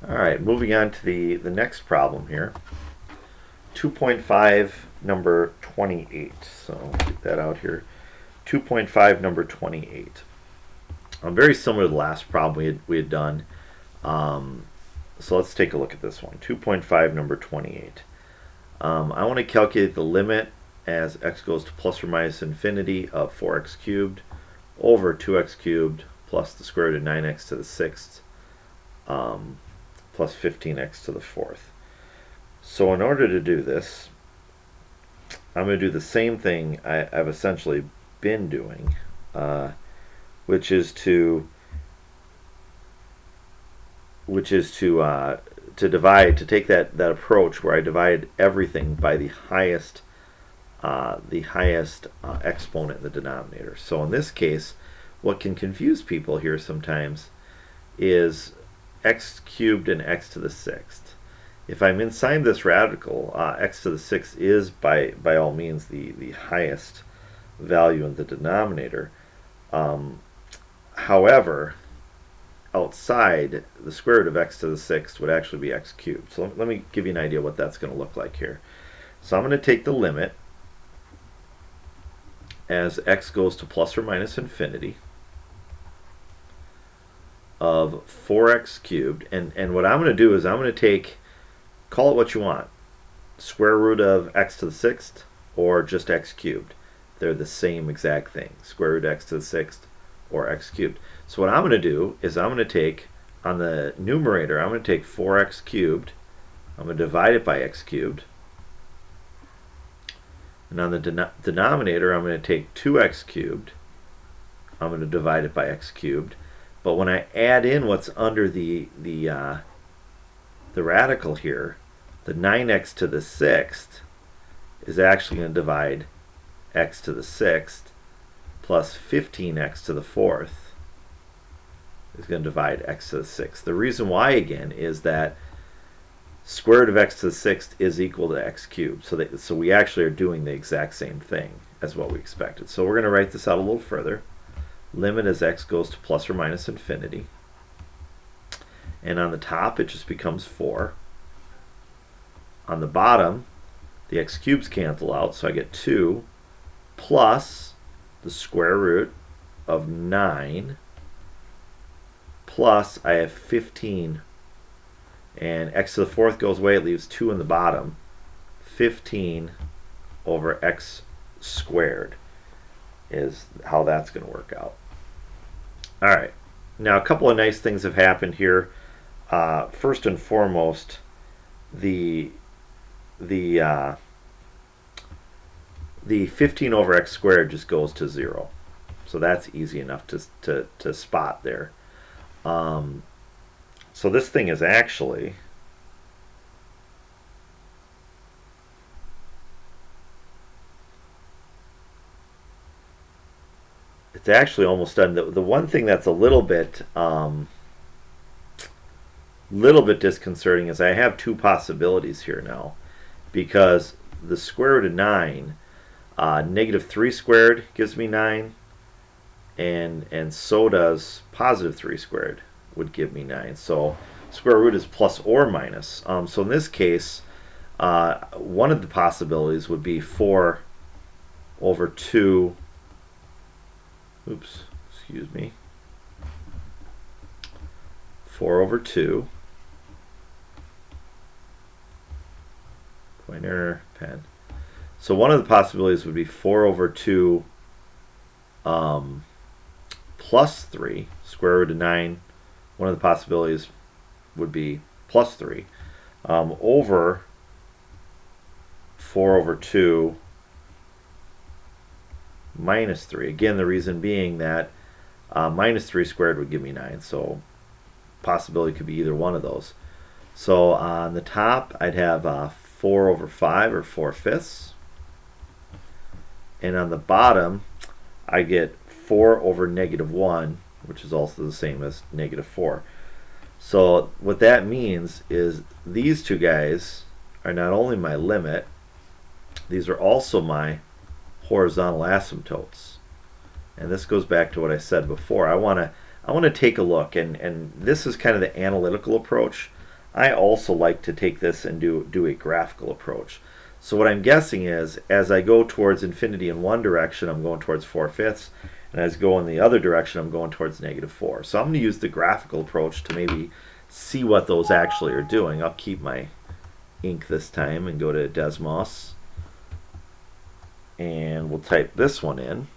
All right, moving on to the next problem here. 2.5 number 28. So get that out here. 2.5 number 28. Very similar to the last problem we had done. So let's take a look at this one. 2.5 number 28. I want to calculate the limit as x goes to plus or minus infinity of 4x cubed over 2x cubed plus the square root of 9x to the sixth plus 15x to the fourth. So in order to do this, I'm going to do the same thing I've essentially been doing, which is to divide, to take that approach where I divide everything by the highest exponent in the denominator. So in this case, what can confuse people here sometimes is x cubed and x to the sixth. If I'm inside this radical, x to the sixth is by all means the highest value in the denominator. However, outside, the square root of x to the sixth would actually be x cubed. So let me give you an idea what that's going to look like here. So I'm going to take the limit as x goes to plus or minus infinity of 4x cubed, and what I'm going to do is I'm going to take, call it what you want, square root of x to the sixth or just x cubed. They're the same exact thing, square root of x to the sixth or x cubed. So what I'm going to do is I'm going to take, on the numerator, I'm going to take 4x cubed, I'm going to divide it by x cubed, and on the denominator I'm going to take 2x cubed, I'm going to divide it by x cubed. But when I add in what's under the radical here, the 9x to the sixth is actually going to divide x to the sixth plus 15x to the fourth is going to divide x to the sixth. The reason why, again, is that square root of x to the sixth is equal to x cubed. So we actually are doing the exact same thing as what we expected. So we're going to write this out a little further. Limit as x goes to plus or minus infinity. And on the top, it just becomes 4. On the bottom, the x cubes cancel out, so I get 2 plus the square root of 9 plus I have 15, and x to the fourth goes away, it leaves 2 in the bottom. 15 over x squared is how that's going to work out. All right, now a couple of nice things have happened here. First and foremost, the 15 over x squared just goes to 0. So that's easy enough to spot there. So this thing is actually almost done. The one thing that's a little bit disconcerting is I have two possibilities here now, because the square root of 9, negative 3 squared gives me 9, and so does positive 3 squared would give me 9. So square root is plus or minus. So in this case, one of the possibilities would be 4 over 2. Oops, excuse me. 4 over 2. Pointer, pen. So one of the possibilities would be 4 over 2 plus 3, square root of 9. One of the possibilities would be plus 3 over 4 over 2 minus 3. Again, the reason being that minus 3 squared would give me 9, so possibility could be either one of those. So on the top, I'd have 4 over 5, or 4/5. And on the bottom, I get 4 over negative 1, which is also the same as negative 4. So what that means is these two guys are not only my limit, these are also my horizontal asymptotes. And this goes back to what I said before. I want to take a look, and this is kind of the analytical approach. I also like to take this and do a graphical approach. So what I'm guessing is, as I go towards infinity in one direction, I'm going towards 4/5, and as I go in the other direction, I'm going towards -4. So I'm going to use the graphical approach to maybe see what those actually are doing. I'll keep my ink this time and go to Desmos, and we'll type this one in.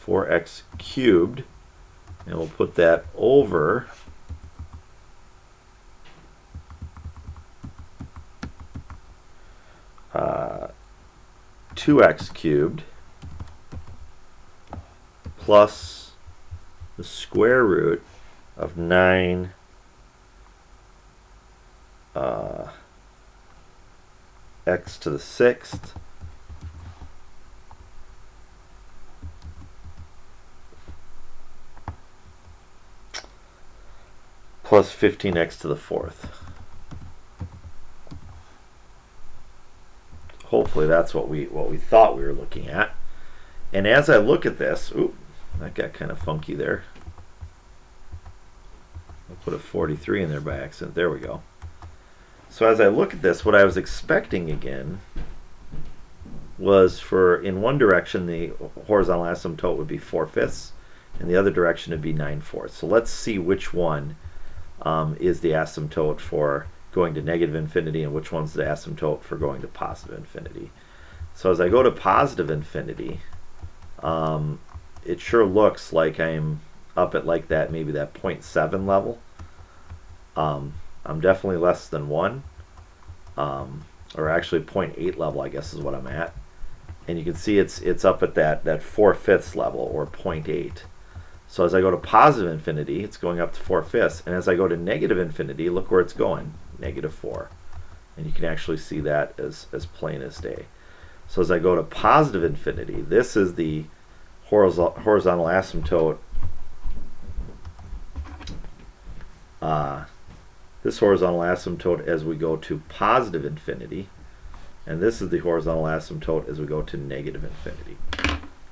4x cubed, and we'll put that over 2x cubed plus the square root of 9 x to the 6th plus 15x to the 4th. Hopefully that's what we thought we were looking at. And as I look at this, ooh, that got kind of funky there. I put a 43 in there by accident. There we go. So as I look at this, what I was expecting again was for, in one direction, the horizontal asymptote would be 4/5, and the other direction would be 9/4. So let's see which one is the asymptote for going to negative infinity and which one's the asymptote for going to positive infinity. So as I go to positive infinity, it sure looks like I'm up at like that, maybe that 0.7 level. I'm definitely less than 1, or actually 0.8 level, I guess is what I'm at. And you can see it's up at that 4/5 level, or 0.8. So as I go to positive infinity, it's going up to 4/5, and as I go to negative infinity, look where it's going, -4. And you can actually see that as plain as day. So as I go to positive infinity, this is the horizontal asymptote. This horizontal asymptote as we go to positive infinity, and this is the horizontal asymptote as we go to negative infinity.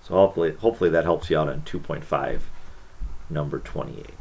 So hopefully that helps you out on 2.5, number 28.